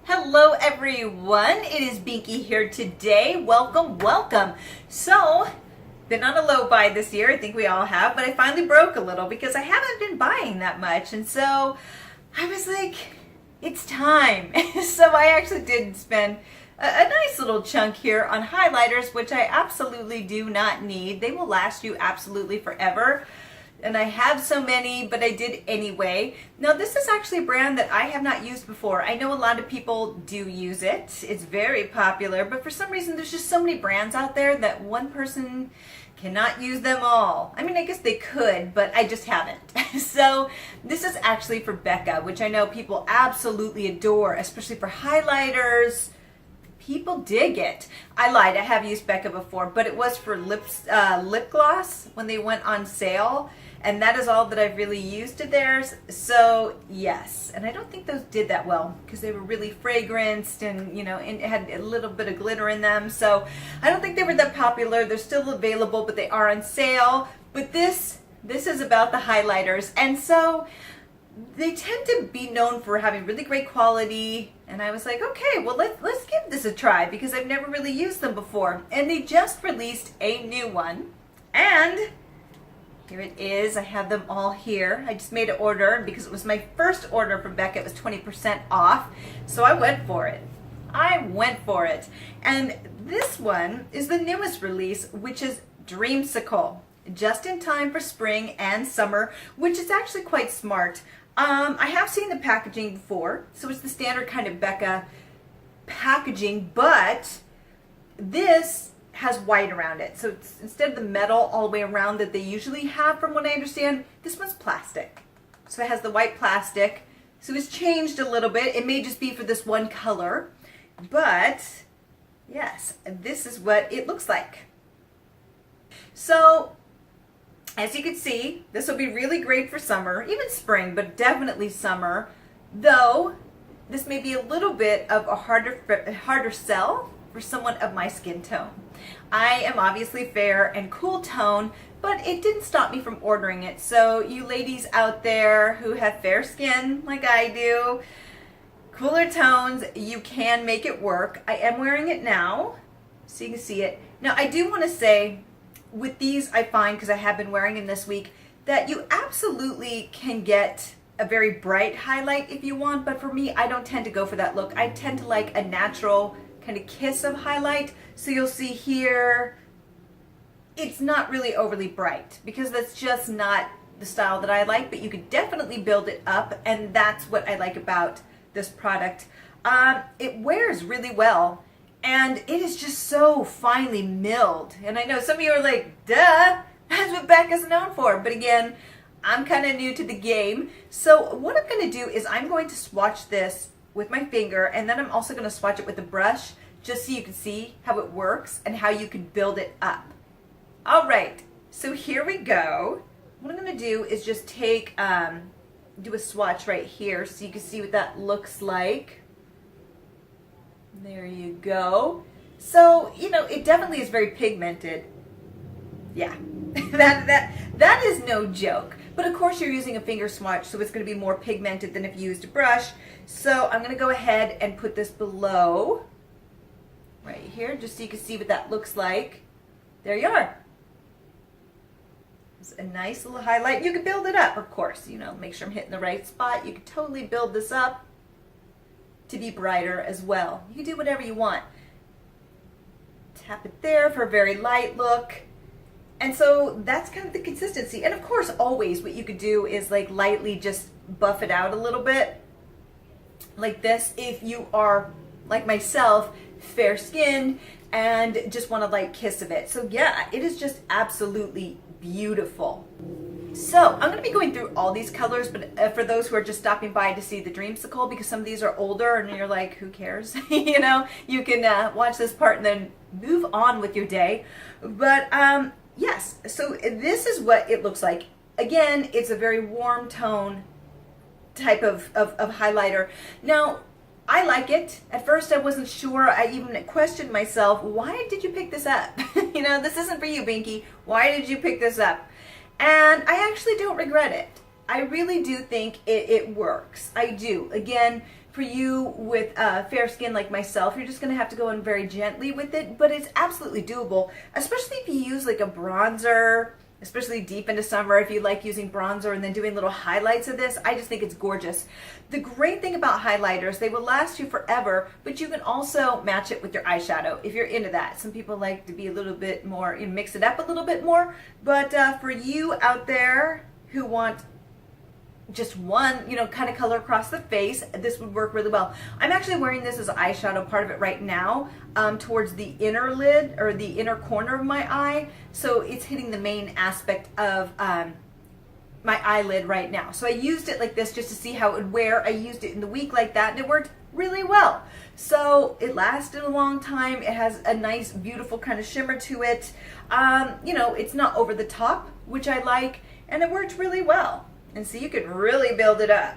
Hello everyone, it is Binky here today. Welcome. So, been on a low buy this year, I think we all have, but I finally broke a little because I haven't been buying that much. And so I was like, it's time. So I actually did spend a nice little chunk here on highlighters, which I absolutely do not need. They will last you absolutely forever. And I have so many, but I did anyway. Now this is actually a brand that I have not used before. I know a lot of people do use it. It's very popular, but for some reason there's just so many brands out there that one person cannot use them all. I mean, I guess they could, but I just haven't. So this is actually for Becca, which I know people absolutely adore, especially for highlighters. People dig it. I lied, I have used Becca before, but it was for lip gloss when they went on sale. And that is all that I've really used of theirs. So yes, and I don't think those did that well because they were really fragranced and and it had a little bit of glitter in them. So I don't think they were that popular. They're still available, but they are on sale. But this is about the highlighters. And so they tend to be known for having really great quality. And I was like, okay, well, let's give this a try because I've never really used them before. And they just released a new one. And here it is. I have them all here. I just made an order because it was my first order from Becca. It was 20% off. So I went for it. And this one is the newest release, which is Dreamsicle. Just in time for spring and summer, which is actually quite smart. I have seen the packaging before, so it's the standard kind of Becca packaging, but this has white around it. So it's, instead of the metal all the way around that they usually have, from what I understand, this one's plastic. So it has the white plastic. So it's changed a little bit. It may just be for this one color, but yes, this is what it looks like. So as you can see, this will be really great for summer, even spring, but definitely summer. Though this may be a little bit of a harder sell for someone of my skin tone. I am obviously fair and cool tone, but it didn't stop me from ordering it. So you ladies out there who have fair skin like I do, cooler tones, you can make it work. I am wearing it now, so you can see it. Now I do want to say, with these I find, because I have been wearing them this week, that you absolutely can get a very bright highlight if you want, but for me, I don't tend to go for that look. I tend to like a natural kind of kiss of highlight. So you'll see here, it's not really overly bright because that's just not the style that I like, but you could definitely build it up, and that's what I like about this product. It wears really well, and it is just so finely milled. And I know some of you are like, duh, that's what Becca's known for. But again, I'm kind of new to the game. So what I'm going to do is I'm going to swatch this with my finger, and then I'm also going to swatch it with a brush just so you can see how it works and how you can build it up. All right, so here we go. What I'm going to do is just take, do a swatch right here so you can see what that looks like. There you go. So, it definitely is very pigmented. Yeah, that is no joke. But of course you're using a finger swatch, so it's going to be more pigmented than if you used a brush. So I'm going to go ahead and put this below, right here, just so you can see what that looks like. There you are. It's a nice little highlight. You can build it up, of course, make sure I'm hitting the right spot. You can totally build this up to be brighter as well. You can do whatever you want. Tap it there for a very light look. And so that's kind of the consistency. And of course, always what you could do is like lightly just buff it out a little bit like this if you are, like myself, fair skinned and just want a light kiss of it. So yeah, it is just absolutely beautiful. So I'm going to be going through all these colors, but for those who are just stopping by to see the Dreamsicle, because some of these are older and you're like, who cares? You can watch this part and then move on with your day. But yes, so this is what it looks like. Again, it's a very warm tone type of highlighter. Now, I like it. At first I wasn't sure. I even questioned myself, why did you pick this up? This isn't for you, Binky. Why did you pick this up? And I actually don't regret it. I really do think it works. I do. Again, For you with fair skin like myself, you're just going to have to go in very gently with it, but it's absolutely doable, especially if you use like a bronzer, especially deep into summer, if you like using bronzer and then doing little highlights of this. I just think it's gorgeous. The great thing about highlighters, they will last you forever, but you can also match it with your eyeshadow if you're into that. Some people like to be a little bit more, you know, mix it up a little bit more, but for you out there who want just one, you know, kind of color across the face, this would work really well. I'm actually wearing this as eyeshadow, part of it right now, towards the inner lid or the inner corner of my eye. So it's hitting the main aspect of my eyelid right now. So I used it like this just to see how it would wear. I used it in the week like that and it worked really well. So it lasted a long time. It has a nice, beautiful kind of shimmer to it. You know, it's not over the top, which I like, and it worked really well. And so you could really build it up.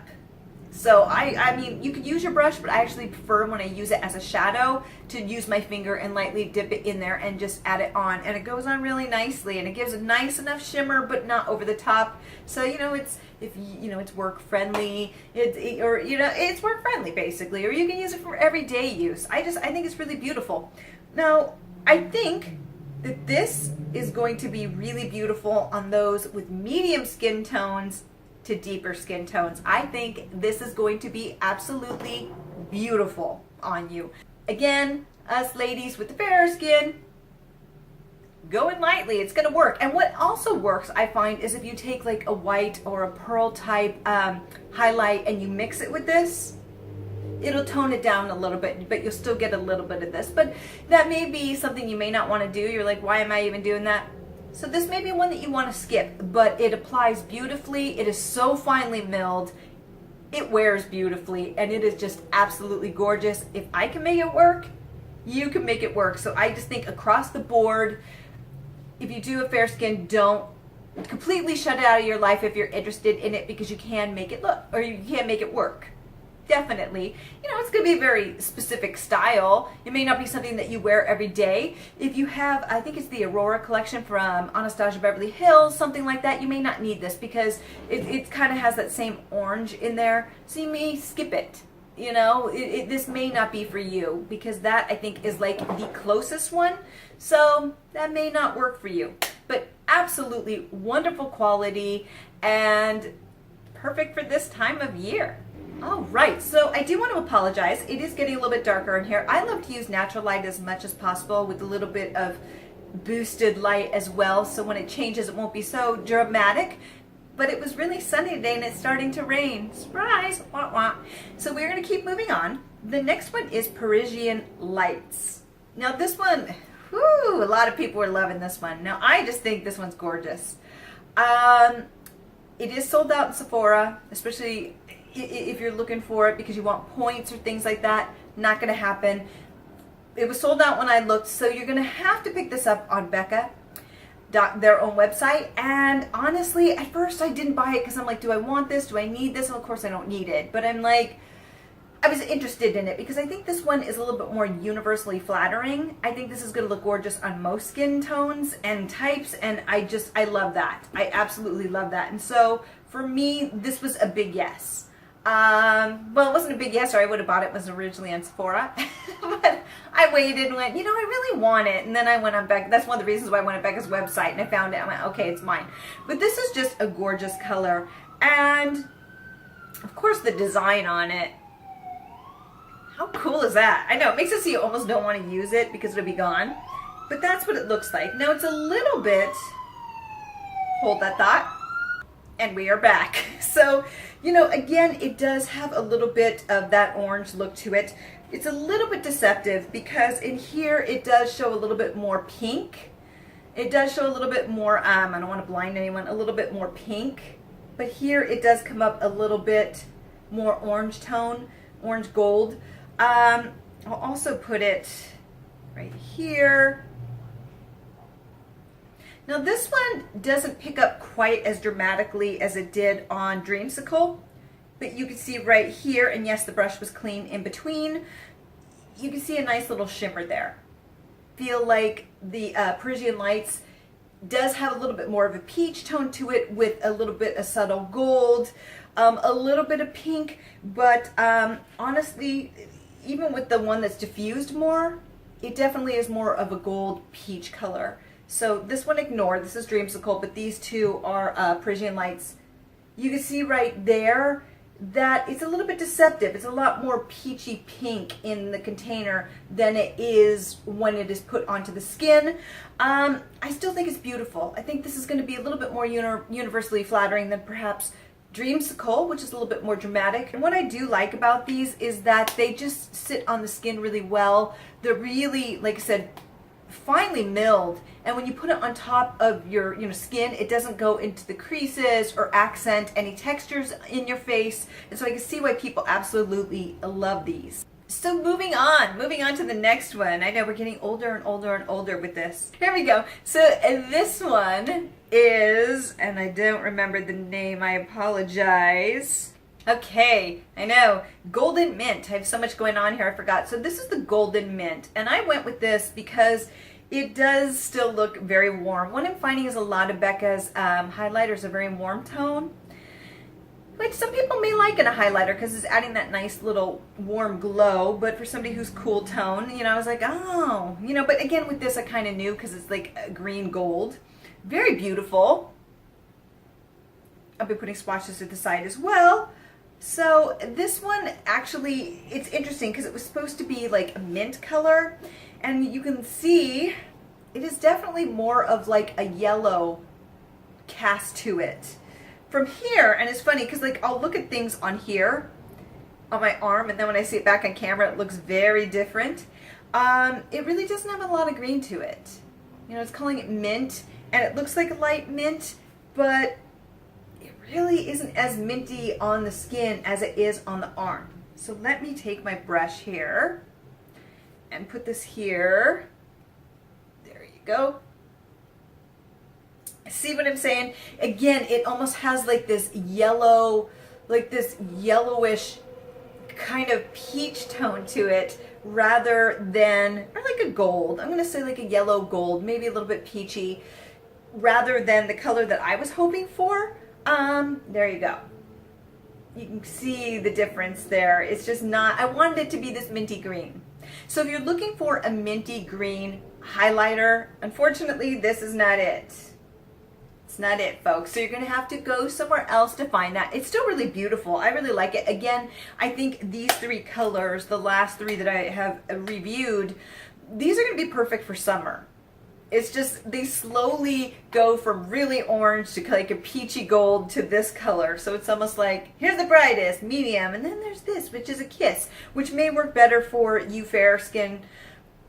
So I mean, you could use your brush, but I actually prefer when I use it as a shadow to use my finger and lightly dip it in there and just add it on. And it goes on really nicely, and it gives a nice enough shimmer, but not over the top. So, you know, it's, if you know, it's work friendly, or, you know, it's work friendly basically, or you can use it for everyday use. I think it's really beautiful. Now, I think that this is going to be really beautiful on those with medium skin tones to deeper skin tones. I think this is going to be absolutely beautiful on you. Again, us ladies with the fairer skin, go in lightly, it's gonna work. And what also works, I find, is if you take like a white or a pearl type highlight and you mix it with this, it'll tone it down a little bit, but you'll still get a little bit of this. But that may be something you may not want to do. You're like, why am I even doing that? So this may be one that you want to skip, but it applies beautifully. It is so finely milled. It wears beautifully, and it is just absolutely gorgeous. If I can make it work, you can make it work. So I just think across the board, if you do a fair skin, don't completely shut it out of your life if you're interested in it, because you can make it look, or you can make it work. Definitely. You know, it's going to be a very specific style. It may not be something that you wear every day. If you have, I think it's the Aurora collection from Anastasia Beverly Hills, something like that, you may not need this because it kind of has that same orange in there. So you may skip it. You know, this may not be for you, because that, I think, is like the closest one. So that may not work for you. But absolutely wonderful quality and perfect for this time of year. All right, so I do want to apologize. It is getting a little bit darker in here. I love to use natural light as much as possible with a little bit of boosted light as well, so when it changes it won't be so dramatic. But it was really sunny today and it's starting to rain. Surprise! Wah, wah. So we're going to keep moving on. The next one is Parisian Lights. Now this one, whew, a lot of people are loving this one. Now I just think this one's gorgeous. It is sold out in Sephora, especially if you're looking for it because you want points or things like that. Not going to happen. It was sold out when I looked, so you're going to have to pick this up on Becca, their own website. And honestly, at first I didn't buy it because I'm like, do I want this? Do I need this? Well, of course I don't need it, but I'm like, I was interested in it because I think this one is a little bit more universally flattering. I think this is going to look gorgeous on most skin tones and types, and I love that. I absolutely love that. And so for me, this was a big yes. Well, it wasn't a big yes, or I would have bought it. It was originally on Sephora. But I waited and went, you know, I really want it. And then I went on Becca. That's one of the reasons why I went on Becca's website and I found it. I went, okay, it's mine. But this is just a gorgeous color. And of course the design on it. How cool is that? I know, it makes it so you almost don't want to use it because it'll be gone. But that's what it looks like. Now it's a little bit, hold that thought. And we are back. So, you know, again, it does have a little bit of that orange look to it. It's a little bit deceptive because in here it does show a little bit more pink. It does show a little bit more, I don't want to blind anyone, a little bit more pink. But here it does come up a little bit more orange tone, orange gold. I'll also put it right here. Now this one doesn't pick up quite as dramatically as it did on Dreamsicle, but you can see right here, and yes, the brush was clean in between, you can see a nice little shimmer there. Feel like the Parisian Lights does have a little bit more of a peach tone to it with a little bit of subtle gold, a little bit of pink, but honestly, even with the one that's diffused more, it definitely is more of a gold peach color. So this one ignore, this is Dreamsicle, but these two are Parisian Lights. You can see right there that it's a little bit deceptive. It's a lot more peachy pink in the container than it is when it is put onto the skin. I still think it's beautiful. I think this is going to be a little bit more universally flattering than perhaps Dreamsicle, which is a little bit more dramatic. And what I do like about these is that they just sit on the skin really well. They're really, like I said, finely milled, and when you put it on top of your skin, it doesn't go into the creases or accent any textures in your face, and so I can see why people absolutely love these. So moving on to the next one. I know we're getting older and older and older with this. Here we go. So this one is, and I don't remember the name, I apologize. Okay, I know, Golden Mint. I have so much going on here, I forgot. So this is the Golden Mint, and I went with this because it does still look very warm. What I'm finding is a lot of Becca's highlighters are very warm tone, which some people may like in a highlighter because it's adding that nice little warm glow, but for somebody who's cool tone, I was like, oh, but again with this I kind of knew because it's like a green gold. Very beautiful. I'll be putting swatches at the side as well. So this one actually, it's interesting because it was supposed to be like a mint color, and you can see it is definitely more of like a yellow cast to it from here. And it's funny because like I'll look at things on here on my arm, and then when I see it back on camera it looks very different. It really doesn't have a lot of green to it. It's calling it mint, and it looks like a light mint, but really isn't as minty on the skin as it is on the arm. So let me take my brush here and put this here. There you go. See what I'm saying? Again, it almost has like this yellow, like this yellowish kind of peach tone to it rather than, or like a gold. I'm going to say like a yellow gold, maybe a little bit peachy, rather than the color that I was hoping for. There you go. You can see the difference there. It's just not, I wanted it to be this minty green. So if you're looking for a minty green highlighter, unfortunately, this is not it. It's not it, folks. So you're going to have to go somewhere else to find that. It's still really beautiful. I really like it. Again, I think these three colors, the last three that I have reviewed, these are going to be perfect for summer. It's just, they slowly go from really orange to like a peachy gold to this color. So it's almost like, here's the brightest, medium, and then there's this, which is a kiss, which may work better for you fair skin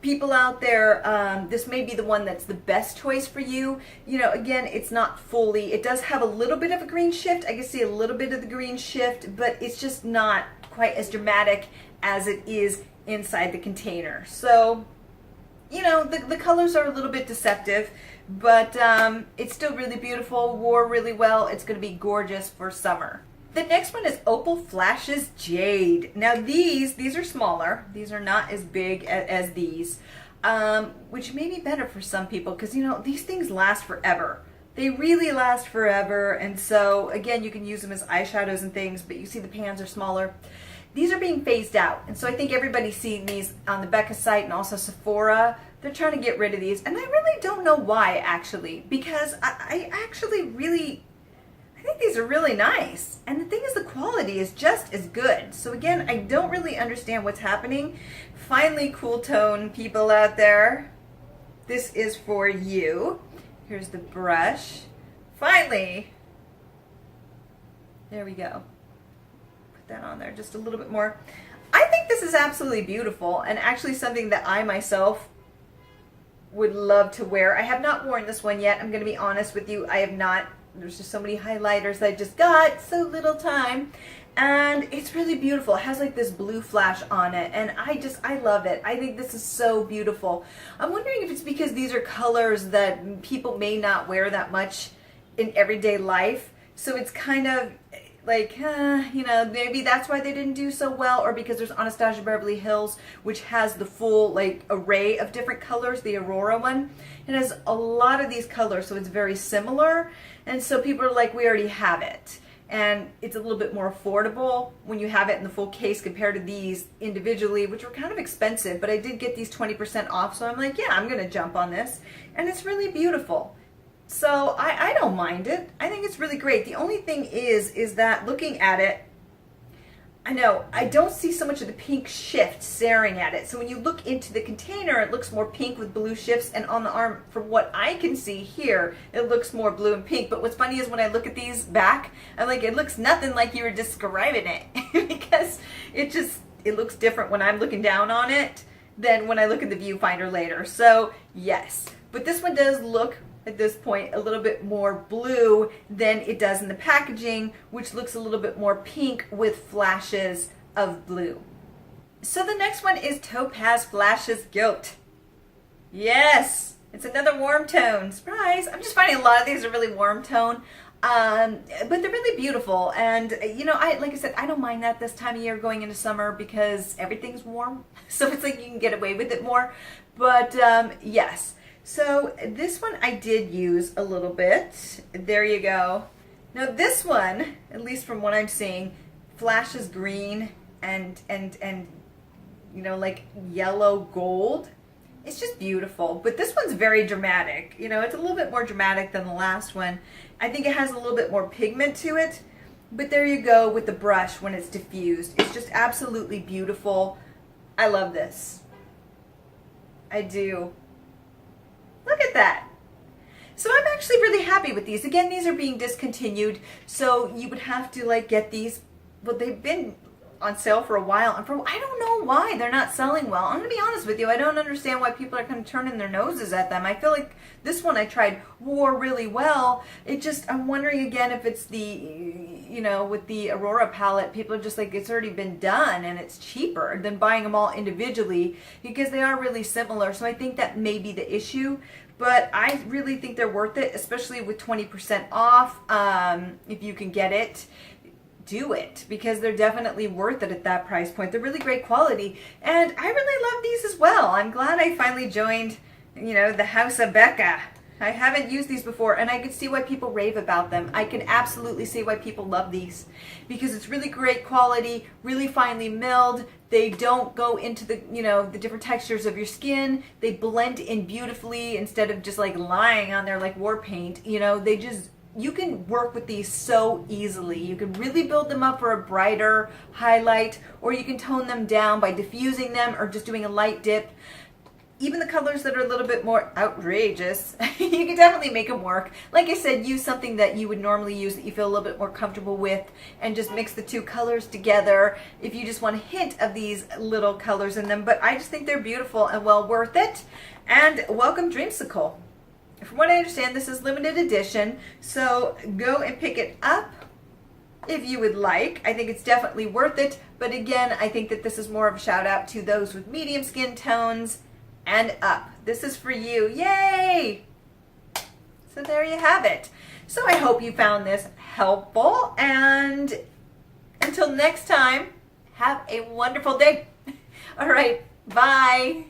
people out there. This may be the one that's the best choice for you. Again, it's not fully, it does have a little bit of a green shift. I can see a little bit of the green shift, but it's just not quite as dramatic as it is inside the container. So, the colors are a little bit deceptive, but it's still really beautiful, wore really well. It's going to be gorgeous for summer. The next one is Opal Flashes Jade. Now these are smaller. These are not as big as these, which may be better for some people because, these things last forever. They really last forever, and so, again, you can use them as eyeshadows and things, but you see the pans are smaller. These are being phased out, and so I think everybody's seeing these on the Becca site and also Sephora. They're trying to get rid of these, and I really don't know why, actually, because I think these are really nice. And the thing is, the quality is just as good. So again, I don't really understand what's happening. Finally, cool tone people out there, this is for you. Here's the brush. Finally, there we go. That on there just a little bit more. I think this is absolutely beautiful, and actually something that I myself would love to wear. I have not worn this one yet. I'm going to be honest with you. I have not. There's just so many highlighters that I just got, so little time, and it's really beautiful. It has like this blue flash on it, and I love it. I think this is so beautiful. I'm wondering if it's because these are colors that people may not wear that much in everyday life, so it's kind of like, you know, maybe that's why they didn't do so well, or because there's Anastasia Beverly Hills, which has the full like array of different colors, the Aurora one. It has a lot of these colors, so it's very similar. And so people are like, we already have it. And it's a little bit more affordable when you have it in the full case compared to these individually, which were kind of expensive, but I did get these 20% off, so I'm like, yeah, I'm gonna jump on this. And it's really beautiful. So I don't mind it. I think it's really great. The only thing is that looking at it, I know, I don't see so much of the pink shift staring at it. So when you look into the container, it looks more pink with blue shifts, and on the arm, from what I can see here, it looks more blue and pink. But what's funny is when I look at these back, I'm like, it looks nothing like you were describing it because it looks different when I'm looking down on it than when I look at the viewfinder later. So yes, but this one does look at this point a little bit more blue than it does in the packaging, which looks a little bit more pink with flashes of blue. So the next one is Topaz Flashes Gilt. Yes, it's another warm tone. Surprise! I'm just finding a lot of these are really warm tone. But they're really beautiful, and you know, like I said, I don't mind that this time of year going into summer because everything's warm, so it's like you can get away with it more. But yes. So this one I did use a little bit. There you go. Now this one, at least from what I'm seeing, flashes green and you know, like yellow gold. It's just beautiful. But this one's very dramatic. You know, it's a little bit more dramatic than the last one. I think it has a little bit more pigment to it. But there you go with the brush when it's diffused. It's just absolutely beautiful. I love this. I do. Look at that. So I'm actually really happy with these. Again, these are being discontinued, so you would have to like get these, but they've been on sale for a while, and I don't know why they're not selling well. I'm gonna be honest with you, I don't understand why people are kind of turning their noses at them. I feel like this one I tried wore really well. I'm wondering again if it's the, you know, with the Aurora palette, people are just like, it's already been done and it's cheaper than buying them all individually because they are really similar. So I think that may be the issue. But I really think they're worth it, especially with 20% off. If you can get it, do it, because they're definitely worth it at that price point. They're really great quality, and I really love these as well. I'm glad I finally joined, you know, the house of Becca. I haven't used these before, and I can see why people rave about them. I can absolutely see why people love these, because it's really great quality, really finely milled. They don't go into the, you know, the different textures of your skin. They blend in beautifully instead of just like lying on there like war paint. You know, you can work with these so easily. You can really build them up for a brighter highlight, or you can tone them down by diffusing them or just doing a light dip. Even the colors that are a little bit more outrageous, you can definitely make them work. Like I said, use something that you would normally use that you feel a little bit more comfortable with, and just mix the two colors together if you just want a hint of these little colors in them. But I just think they're beautiful and well worth it. And welcome Dreamsicle. From what I understand, this is limited edition, so go and pick it up if you would like. I think it's definitely worth it, but again, I think that this is more of a shout out to those with medium skin tones and up. This is for you. Yay! So there you have it. So I hope you found this helpful, and until next time, have a wonderful day. All right, bye.